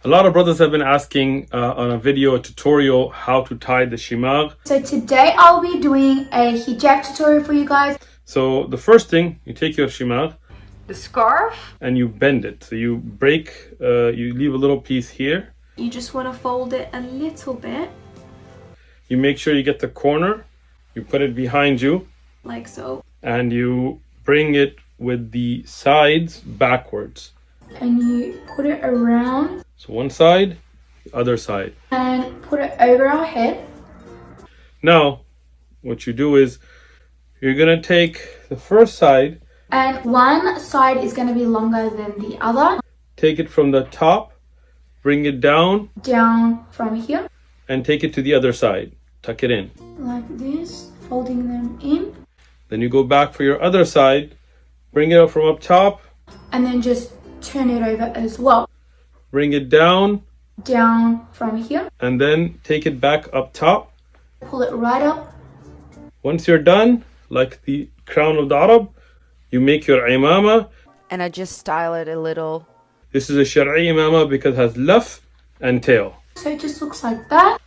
A lot of brothers have been asking on a video tutorial how to tie the shimag. So today I'll be doing a hijab tutorial for you guys. So the first thing, you take your shimag, the scarf, and you bend it. So you break, you leave a little piece here. You just want to fold it a little bit. You make sure you get the corner, you put it behind you, like so. and you bring it with the sides backwards. And you put it around. So one side, the other side. And put it over our head. Now, what you do is, you're gonna take the first side. And one side is going to be longer than the other. Take it from the top, bring it down. Down from here. And take it to the other side. Tuck it in. Like this, folding them in. Then you go back for your other side, bring it up from up top. And then just turn it over as well. Bring it down. Down from here. And then take it back up top. Pull it right up. Once you're done, like the crown of the Arab, you make your imama. and I just style it a little. This is a Shar'i imama because it has luf and tail. So it just looks like that.